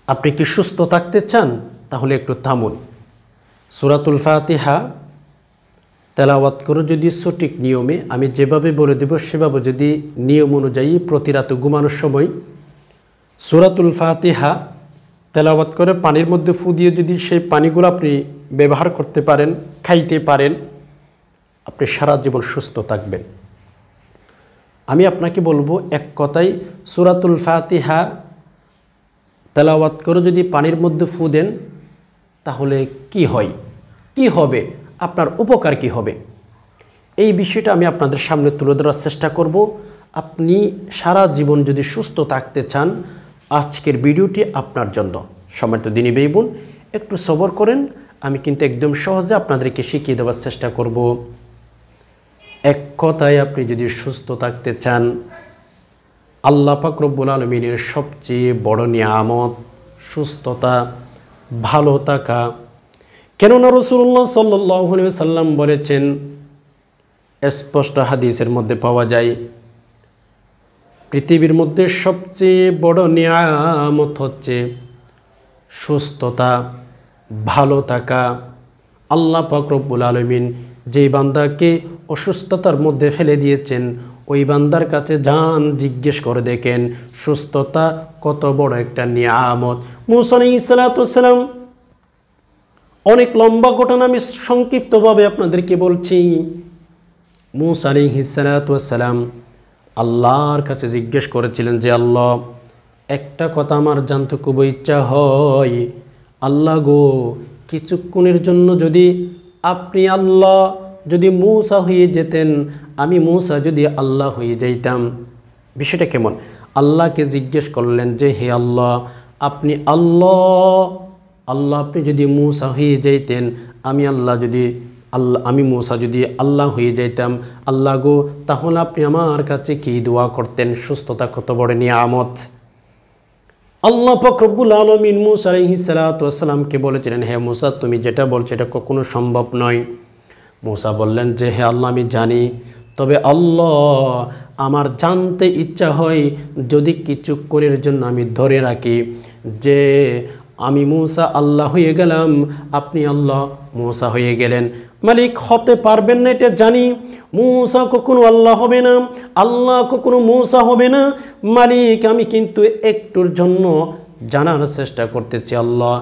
আপনি কি সুস্থ থাকতে চান? তাহলে একটু থামুন। সূরাতুল ফাতিহা তেলাওয়াত করে যদি সঠিক নিয়মে, আমি যেভাবে বলে দেব সেভাবে যদি নিয়ম অনুযায়ী প্রতি রাতে ঘুমানোর সময় সূরাতুল ফাতিহা তেলাওয়াত করে পানির মধ্যে ফু দিয়ে যদি সেই পানিগুলো আপনি ব্যবহার করতে পারেন, খাইতে পারেন, আপনি সারা জীবন সুস্থ থাকবেন। আমি আপনাকে বলবো, এক কথায় সূরাতুল ফাতিহা তেলাওয়াত করে যদি পানির মধ্যে ফু দেন তাহলে কি হয়, কি হবে, আপনার উপকার কি হবে, এই বিষয়টা আমি আপনাদের সামনে তুলে ধরার চেষ্টা করব। আপনি সারা জীবন যদি সুস্থ থাকতে চান, আজকের ভিডিওটি আপনার জন্য। সম্মানিত দিনী ভাই বোন, একটু সবর করেন, আমি কিন্তু একদম সহজে আপনাদেরকে শিখিয়ে দেওয়ার চেষ্টা করব। এক কথায় আপনি যদি সুস্থ থাকতে চান, আল্লাহ পাক রব্বুল আলামিনের সবচেয়ে বড় নিয়ামত সুস্থতা, ভালো থাকা। কেননা রাসূলুল্লাহ সাল্লাল্লাহু আলাইহি ওয়াসাল্লাম বলেছেন, স্পষ্ট হাদিসের মধ্যে পাওয়া যায়, পৃথিবীর মধ্যে সবচেয়ে বড় নিয়ামত হচ্ছে সুস্থতা, ভালো থাকা। আল্লাহ পাক রব্বুল আলামিন যেই বান্দাকে অসুস্থতার মধ্যে ফেলে দিয়েছেন, ওই বান্দার কাছে যান, জিজ্ঞেস করে দেখেন সুস্থতা কত বড় একটা নিয়ামত। মূসা আলাইহিস সালাতু ওয়াস সালাম, অনেক লম্বা ঘটনা আমি সংক্ষিপ্তভাবে আপনাদেরকে বলছি। মূসা আলাইহিস সালাতু ওয়াস সালাম আল্লাহর কাছে জিজ্ঞেস করেছিলেন যে, আল্লাহ, একটা কথা আমার জানতে খুব ইচ্ছা হয়। আল্লাহ গো, কিছুক্ষণের জন্য যদি আপনি আল্লাহ যদি মূসা হয়ে যেতেন, আমি মূসা যদি আল্লাহ হয়ে যাইতাম, বিষয়টা কেমন? আল্লাহকে জিজ্ঞেস করলেন যে, হে আল্লাহ, আপনি আল্লাহ, আপনি যদি মূসা হয়ে যাইতেন, আমি মূসা যদি আল্লাহ হয়ে যাইতাম, আল্লাহ গো, তাহলে আপনি আমার কাছে কি দোয়া করতেন? সুস্থতা কত বড় নিয়ামত। আল্লাহ পাক রব্বুল আলামিন মূসা আলাইহিস সালাতু ওয়াস সালামকে বলেছিলেন, হে মূসা, তুমি যেটা বলছো এটা কখনো সম্ভব নয়। মূসা বললেন যে, হে আল্লাহ, আমি জানি, তবে আল্লাহ, আমার জানতে ইচ্ছা হয়, যদি কিছুক্ষণের জন্য আমি ধরে রাখি যে আমি মূসা আল্লাহ হয়ে গেলাম, আপনি আল্লাহ মূসা হয়ে গেলেন, মালিক হতে পারবেন না এটা জানি। মূসা কখনো আল্লাহ হবে না, আল্লাহ কখনো মূসা হবে না। মালিক, আমি কিন্তু একটুর জন্য জানার চেষ্টা করতেছি। আল্লাহ,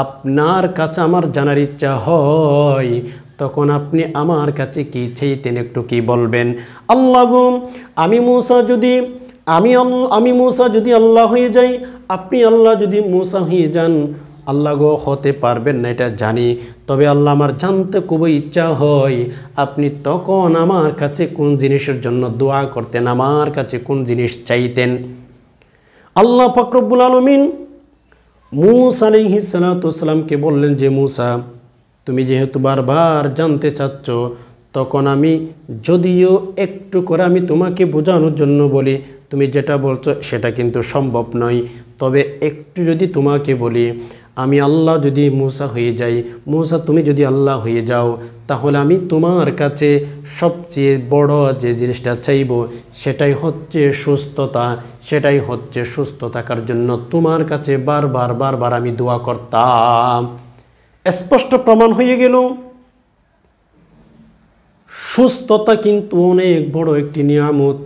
আপনার কাছে আমার জানার ইচ্ছা হয়, তখন আপনি আমার কাছে কি চাইতেন, একটু কি বলবেন? আল্লাহ গো, আমি মূসা যদি আল্লাহ হয়ে যাই, আপনি আল্লাহ যদি মূসা হয়ে যান, আল্লাহ গো, হতে পারবেন না এটা জানি, তবে আল্লাহ, আমার জানতে খুবই ইচ্ছা হয়, আপনি তখন আমার কাছে কোন জিনিসের জন্য দোয়া করতেন, আমার কাছে কোন জিনিস চাইতেন? আল্লাহ পাক রব্বুল আলামিন মূসা আলাইহিস সালাতু ওয়াস সালামকে বললেন যে, মূসা, তুমি যেহেতু বারবার জানতে চাচ্ছ, তখন আমি যদিও একটু করে আমি তোমাকে বোঝানোর জন্য বলি, তুমি যেটা বলছো সেটা কিন্তু সম্ভব নয়, তবে একটু যদি তোমাকে বলি, আমি আল্লাহ যদি মূসা হয়ে যাই, মূসা তুমি যদি আল্লাহ হয়ে যাও, তাহলে আমি তোমার কাছে সবচেয়ে বড় যে জিনিসটা চাইব সেটাই হচ্ছে সুস্থতা, সেটাই হচ্ছে সুস্থ থাকার জন্য তোমার কাছে বারবার আমি দোয়া করতাম। স্পষ্ট প্রমাণ হয়ে গেল, সুস্থতা কিন্তু অনেক বড় একটি নিয়ামত।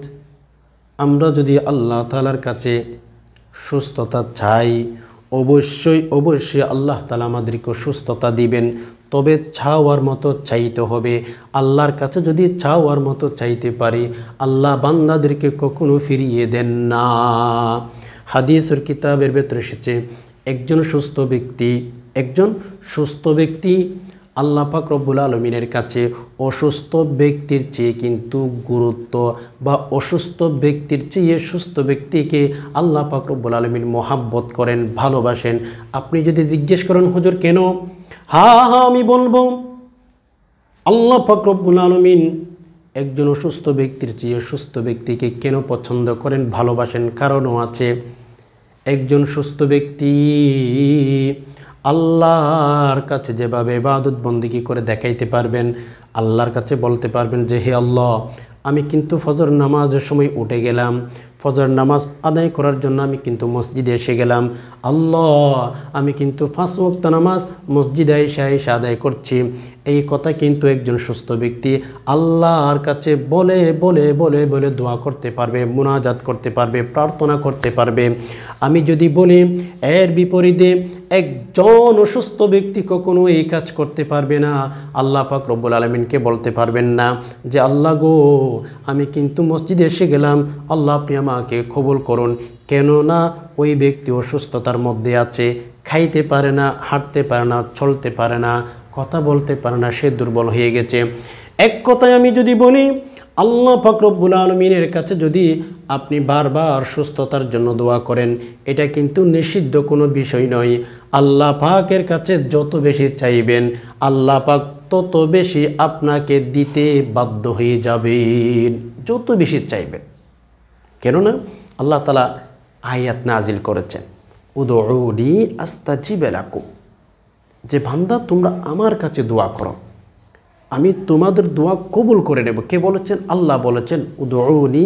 আমরা যদি আল্লাহ তাআলার কাছে সুস্থতা চাই, অবশ্যই আল্লাহ তাআলা আমাদেরকে সুস্থতা দিবেন। তবে চাওয়ার মতো চাইতে হবে। আল্লাহর কাছে যদি চাওয়ার মতো চাইতে পারি, আল্লাহ বান্দাদেরকে কখনো ফিরিয়ে দেন না। হাদিসের কিতাবের ভেতরে এসেছে, একজন সুস্থ ব্যক্তি আল্লাহ পাক রব্বুল আলামিনের কাছে অসুস্থ ব্যক্তির চেয়ে কিন্তু গুরুত্ব, বা অসুস্থ ব্যক্তির চেয়ে সুস্থ ব্যক্তিকে আল্লাহ পাক রব্বুল আলামিন মহাব্বত করেন, ভালোবাসেন। আপনি যদি জিজ্ঞেস করেন, হুজুর কেন? আমি বলবো, আল্লাহ পাক রব্বুল আলামিন একজন অসুস্থ ব্যক্তির চেয়ে সুস্থ ব্যক্তিকে কেন পছন্দ করেন, ভালোবাসেন? কারণও আছে। একজন সুস্থ ব্যক্তি আল্লাহর কাছে যেভাবে ইবাদত বন্দেগী করে দেখাইতে পারবেন, আল্লাহর কাছে বলতে পারবেন যে, হে আল্লাহ, আমি কিন্তু ফজর নামাজের সময় উঠে গেলাম, ফজর নামাজ আদায় করার জন্য আমি কিন্তু মসজিদে এসে গেলাম, আল্লাহ আমি কিন্তু 5 ওয়াক্ত নামাজ মসজিদে এসে আদায় করছি, এই কথা কিন্তু একজন সুস্থ ব্যক্তি আল্লাহর কাছে বলে বলে বলে বলে দোয়া করতে পারবে, মুনাজাত করতে পারবে, প্রার্থনা করতে পারবে। আমি যদি বলি এর বিপরীতে একজন অসুস্থ ব্যক্তি কখনো এই কাজ করতে পারবে না। আল্লাহ পাক রব্বুল আলামিনকে বলতে পারবেন না যে আল্লাহ গো আমি কিন্তু মসজিদে এসে গেলাম, আল্লাহ আপনি আমাকে কবুল করুন, কেননা ওই ব্যক্তি অসুস্থতার মধ্যে আছে, খাইতে পারে না, হাঁটতে পারে না, চলতে পারে না, কথা বলতে পারে না, সে দুর্বল হয়ে গেছে। এক কথায় আমি যদি বলি আল্লাহ পাক রব্বুল আলামিনের কাছে যদি আপনি বারবার সুস্থতার জন্য দোয়া করেন, এটা কিন্তু নিষিদ্ধ কোনো বিষয় নয়। আল্লাহ পাকের কাছে যত বেশি চাইবেন আল্লাহ পাক তত বেশি আপনাকে দিতে বাধ্য হয়ে যাবেন, যত বেশি চাইবেন। কেননা আল্লাহ তাআলা আয়াত নাজিল করেছেন উদউনি আস্তাজিব লাকুম, যে বান্দা তোমরা আমার কাছে দোয়া করো আমি তোমাদের দোয়া কবুল করে নেব। কে বলেছেন? আল্লাহ বলেছেন উদউনি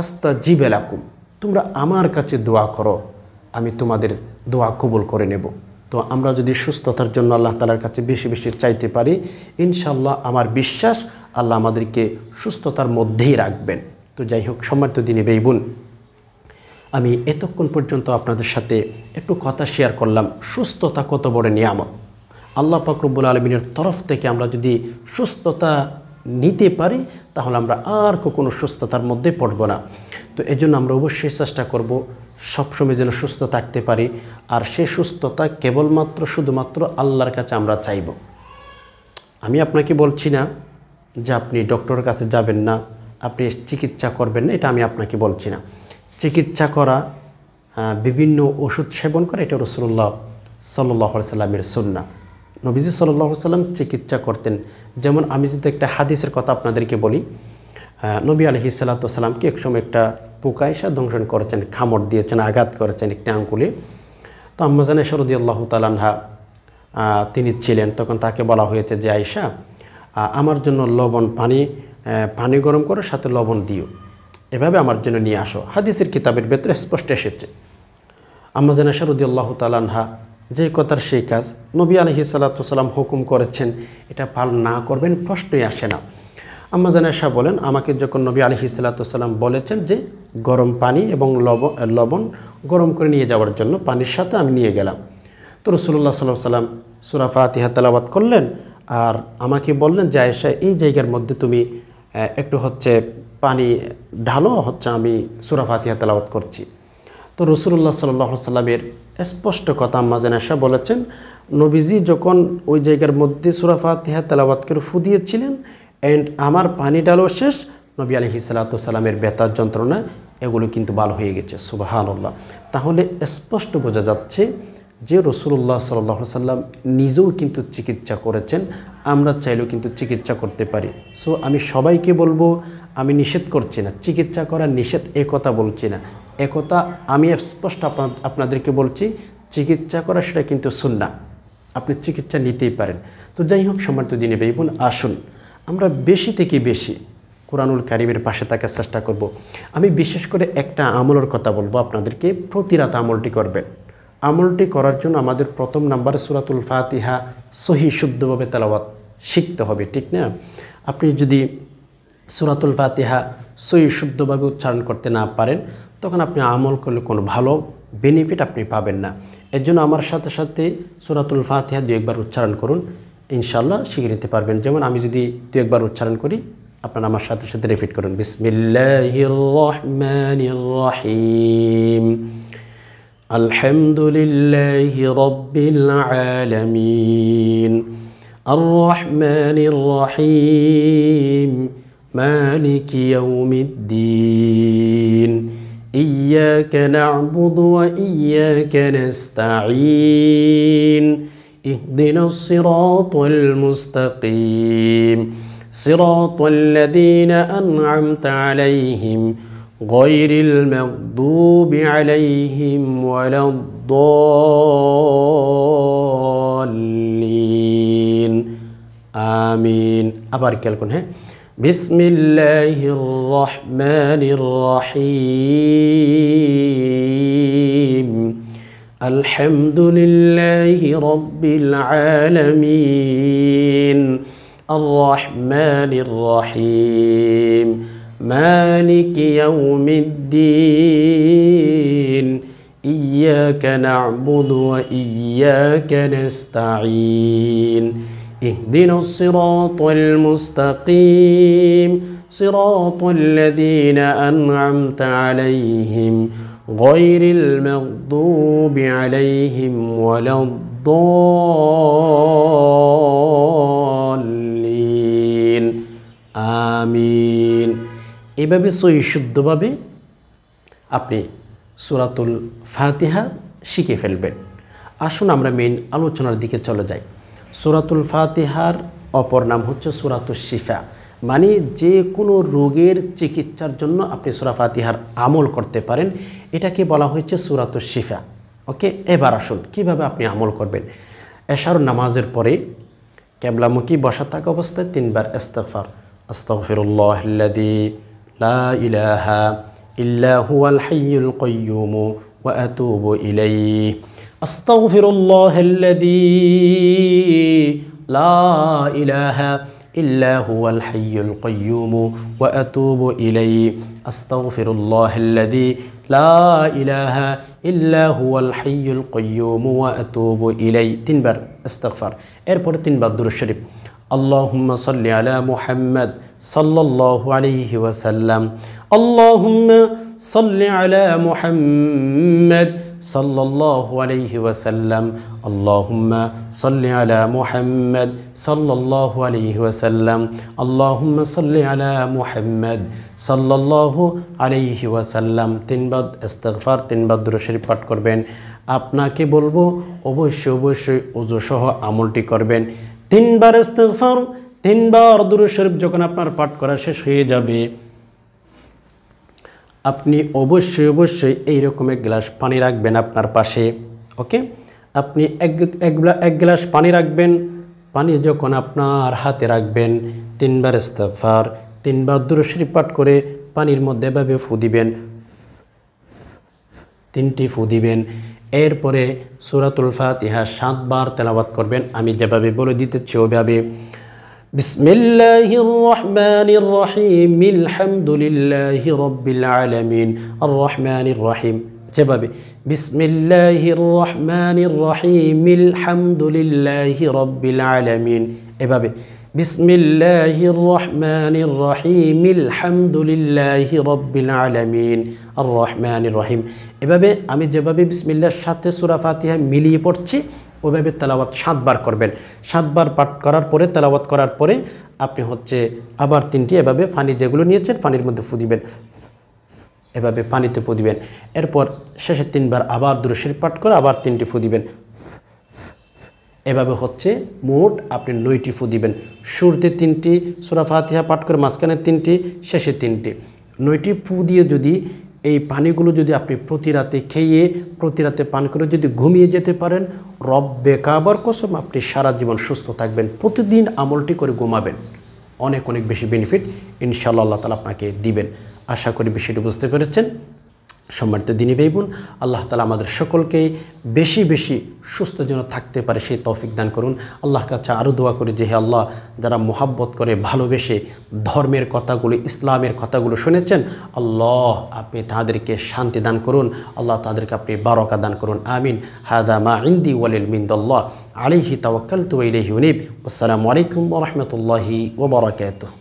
আস্তাজিব লাকুম, তোমরা আমার কাছে দোয়া করো আমি তোমাদের দোয়া কবুল করে নেব। তো আমরা যদি সুস্থতার জন্য আল্লাহ তাআলার কাছে বেশি বেশি চাইতে পারি, ইনশাআল্লাহ আমার বিশ্বাস আল্লাহ আমাদেরকে সুস্থতার মধ্যেই রাখবেন। তো যাই হোক, সম্মানিত দিনী ভাই বোন, আমি এতক্ষণ পর্যন্ত আপনাদের সাথে একটু কথা শেয়ার করলাম সুস্থতা কত বড় নিয়ামত। আল্লাহ পাক রব্বুল আলামিনের তরফ থেকে আমরা যদি সুস্থতা নিতে পারি তাহলে আমরা আর কোনো সুস্থতার মধ্যে পড়ব না। তো এজন্য আমরা অবশ্যই চেষ্টা করব সবসময় যেন সুস্থ থাকতে পারি, আর সেই সুস্থতা কেবলমাত্র শুধুমাত্র আল্লাহর কাছে আমরা চাইব। আমি আপনাকে বলছি না যে আপনি ডক্টরের কাছে যাবেন না, আপনি চিকিৎসা করবেন না, এটা আমি আপনাকে বলছি না। চিকিৎসা করা, বিভিন্ন ওষুধ সেবন করা, এটা রাসূলুল্লাহ সাল্লাল্লাহু আলাইহি সাল্লামের সুন্নাহ। নবীজি সাল্লাল্লাহু আলাইহি সাল্লাম চিকিৎসা করতেন। যেমন আমি যদি একটা হাদিসের কথা আপনাদেরকে বলি, নবী আলাইহিস সালাতু ওয়াস সালামকে একসময় একটা পোকা এসে দংশন করেছেন, কামড় দিয়েছেন, আঘাত করেছেন একটা আঙ্গুলে। তো আম্মা জান আয়েশা রাদিয়াল্লাহু তাআলা আনহা তিনি ছিলেন, তখন তাকে বলা হয়েছে যে আয়েশা আমার জন্য লবণ পানি গরম করো, সাথে লবণ দিও, এভাবে আমার জন্য নিয়ে আসো। হাদিসের কিতাবের ভেতরে স্পষ্ট এসেছে। আম্মা জান আয়েশা রাদিয়াল্লাহু তাআলা আনহা যে কথার সেই কাজ, নবী আলাইহিস সালাতু ওয়াস সালাম হুকুম করেছেন, এটা পালন না করবেন প্রশ্নই আসে না। আম্মা জান আয়েশা বলেন, আমাকে যখন নবী আলাইহিস সালাতু ওয়াস সালাম বলেছেন যে গরম পানি এবং লবণ গরম করে নিয়ে যাওয়ার জন্য, পানির সাথে আমি নিয়ে গেলাম। তো রাসূলুল্লাহ সাল্লাল্লাহু আলাইহি ওয়াসাল্লাম সূরা ফাতিহা তেলাওয়াত করলেন, আর আমাকে বললেন যে আয়েশা এই জায়গার মধ্যে তুমি একটু পানি ঢালো, আমি সূরা ফাতিহা তেলাওয়াত করছি। তো রাসূলুল্লাহ সাল্লাল্লাহু আলাইহি ওয়াসাল্লামের স্পষ্ট কথা আম্মা জান আয়েশা বলেছেন, নবীজি যখন ওই জায়গার মধ্যে সূরা ফাতিহা তেলাওয়াত করে ফু দিয়েছিলেন অ্যান্ড আমার পানি ঢালো শেষ, নবী আলাইহিস সালাতু ওয়াস সালামের ব্যথার যন্ত্রণা এগুলো কিন্তু ভালো হয়ে গেছে। সুবহানাল্লাহ। তাহলে স্পষ্ট বোঝা যাচ্ছে যে রাসূলুল্লাহ সাল্লাল্লাহু আলাইহি ওয়াসাল্লাম নিজেও কিন্তু চিকিৎসা করেছেন, আমরা চাইলেও কিন্তু চিকিৎসা করতে পারি। সো আমি সবাইকে বলবো, আমি নিষেধ করছি না, চিকিৎসা করা নিষেধ এ কথা বলছি না, এ কথা আমি স্পষ্ট আপনাদেরকে বলছি, চিকিৎসা করা সেটা কিন্তু সুন্নাহ, আপনি চিকিৎসা নিতেই পারেন। তো যাই হোক, সম্মানিত দিনী ভাই বোন, আসুন আমরা বেশি থেকে বেশি কোরআনুল কারীমের পাশে থাকার চেষ্টা করব। আমি বিশেষ করে একটা আমলের কথা বলবো আপনাদেরকে, প্রতি রাত আমলটি করবেন। আমলটি করার জন্য আমাদের প্রথম নাম্বারে সূরাতুল ফাতিহা সহি শুদ্ধভাবে তেলাওয়াত শিখতে হবে, ঠিক না? আপনি যদি সূরাতুল ফাতিহা সহি শুদ্ধভাবে উচ্চারণ করতে না পারেন, তখন আপনি আমল করলে কোনো ভালো বেনিফিট আপনি পাবেন না। এর জন্য আমার সাথে সাথে সূরাতুল ফাতিহা 2 একবার উচ্চারণ করুন, ইনশাআল্লাহ শিখে নিতে পারবেন। যেমন আমি যদি 2 একবার উচ্চারণ করি, আপনারা আমার সাথে সাথে রিপিট করুন, বিসমিল্লাহির রহমানির রহিম, আলহামদুলিল্লাহি রাব্বিল আলামিন, আর রহমানির রহিম, মালিকি ইয়াউমিদ্দিন, ইয়্যাকা না'বুদু ওয়া ইয়্যাকা নাস্তাঈন, ইহদিনাস সিরাতাল মুস্তাকিম, সিরাতাল লাযীনা আন'আমতা আলাইহিম গায়রিল মাগদুবি আলাইহিম ওয়ালাদ-দাল্লিন। আমিন। আবার খেয়াল করুন, হ্যাঁ, বিসমিল্লাহির রহমানির রহিম, আলহামদুলিল্লাহি রাব্বিল আলামিন আর রহমানির রহিম মালিকি ইয়াউমিদ্দিন ইয়্যাকা না'বুদু ওয়া ইয়্যাকা নাস্তাঈন ইহদিনাস সিরাতাল মুস্তাকিম সিরাতাল লাযীনা আন'আমতা আলাইহিম গায়রিল মাগদুবি আলাইহিম ওয়ালাদ-দাল্লিন। আমিন। এভাবে সহি শুদ্ধভাবে আপনি সূরাতুল ফাতিহা শিখে ফেলবেন। আসুন আমরা মেইন আলোচনার দিকে চলে যাই। সূরাতুল ফাতিহার অপর নাম হচ্ছে সূরাতুশ শিফা, মানে যে কোনো রোগের চিকিৎসার জন্য আপনি সূরা ফাতিহার আমল করতে পারেন, এটাকে বলা হয়েছে সূরাতুশ শিফা। ওকে, এবার আসুন কিভাবে আপনি আমল করবেন। এশার নামাজের পরে কিবলামুখী বসা থাকা অবস্থায় 3 বার ইস্তিগফার, আস্তাগফিরুল্লাহাল্লাযী লা ইলাহা ইল্লা হুয়াল হাইয়ুল কাইয়্যুম ওয়া আতুবু ইলাইহি, আস্তাগফিরুল্লাহাল্লাযী লা ইলাহা ইল্লা হুয়াল হাইয়ুল কাইয়্যুম ওয়া আতুবু ইলাইহি, আস্তাগফিরুল্লাহাল্লাযী লা ইলাহা ইল্লা হুয়াল হাইয়ুল কাইয়্যুম ওয়া আতুবু ইলাইহি। 3 বার ইস্তিগফার, এরপরে 3 বার দুরূদ শরীফ, আল্লাহুম্মা সাল্লি আলা মুহাম্মাদ সাল্লাল্লাহু আলাইহি ওয়াসাল্লাম, আল্লাহুম্মা সাল্লি আলা মুহাম্মাদ সাল্লাল্লাহু আলাইহি ওয়াসাল্লাম, আল্লাহুম্মা সাল্লি আলা মুহাম্মাদ সাল্লাল্লাহু আলাইহি ওয়াসাল্লাম, আল্লাহুম্মা সাল্লি আলা মুহাম্মাদ সাল্লাল্লাহু আলাইহি ওয়াসাল্লাম। 3 বার ইস্তিগফার, 3 বার দুরূদ শরীফ পাঠ করবেন। আপনাকে বলবো অবশ্যই ওযু সহ আমলটি করবেন। 3 বার ইস্তিগফার, 3 বার দুরূদ শরীফ যখন আপনার পাঠ করা শেষ হয়ে যাবে, আপনি অবশ্যই এইরকম 1 গ্লাস পানি রাখবেন আপনার পাশে। ওকে, আপনি এক গ্লাস পানি রাখবেন। পানি যখন আপনার হাতে রাখবেন, 3 বার ইস্তিগফার, 3 বার দুরূদ শরীফ পাঠ করে পানির মধ্যে এভাবে ফু দিবেন, 3টি ফু দিবেন। এরপরে সূরাতুল ফাতিহা 7 বার তেলাওয়াত করবেন। আমি যেভাবে বলে দিতেছি ওইভাবে। বিসমিল্লাহির রহমানির রহিম, আলহামদুলিল্লাহি রাব্বিল আলামিন, আর রহমানির রহিম। যেভাবে বিসমিল্লাহির রহমানির রহিম, আলহামদুলিল্লাহি রাব্বিল আলামিন। এভাবে বিসমিল্লাহির রহমানির রহিম, আলহামদুলিল্লাহি রাব্বিল আলামিন, আর রহমানির রহিম। এভাবে আমি যেভাবে বিসমিল্লাহর সাথে সূরা ফাতিহা মিলিয়ে পড়ছি ওইভাবে তেলাওয়াত 7 বার করবেন। 7 বার পাঠ করার পরে তেলাওয়াত করার পরে আপনি আবার 3টি এভাবে পানি যেগুলো নিয়েছেন পানির মধ্যে ফু দিবেন, এভাবে পানিতে ফু দিবেন। এরপর শেষে 3 বার আবার দুরূদ শরীফ পাঠ করে আবার 3টি ফু দিবেন। এভাবে মোট আপনি 9টি ফু দিবেন। শুরুতে 3টি সূরা ফাতিহা পাঠ করে, মাঝখানে 3টি, শেষে 3টি। 9টি ফু দিয়ে যদি এই পানিগুলো যদি আপনি প্রতি রাতে খেয়ে প্রতি রাতে পান করে যদি ঘুমিয়ে যেতে পারেন, রব্বে কাবার কসম আপনি সারা জীবন সুস্থ থাকবেন। প্রতিদিন আমলটি করে ঘুমাবেন, অনেক বেশি বেনিফিট ইনশাআল্লাহ আল্লাহ তাআলা আপনাকে দিবেন। আশা করি বিষয়টি বুঝতে পেরেছেন। সম্মানিত দিনী ভাই বোন, আল্লাহ তাআলা আমাদের সকলকেই বেশি সুস্থ যেন থাকতে পারে সেই তৌফিক দান করুন। আল্লাহর কাছে আরও দোয়া করি যে হে আল্লাহ, যারা মোহাব্বত করে ভালোবেসে ধর্মের কথাগুলো ইসলামের কথাগুলো শুনেছেন, আল্লাহ আপনি তাদেরকে শান্তি দান করুন, আল্লাহ তাদেরকে আপনি বারাকা দান করুন। আমিন। হাদা মা ইনদি ওয়ালিল মিনদাল্লাহ আলাইহি তাওয়াক্কালতু ওয়া ইলাইহি উনীব। আসসালামু আলাইকুম ওয়া রাহমাতুল্লাহি ওয়া বারাকাতুহু।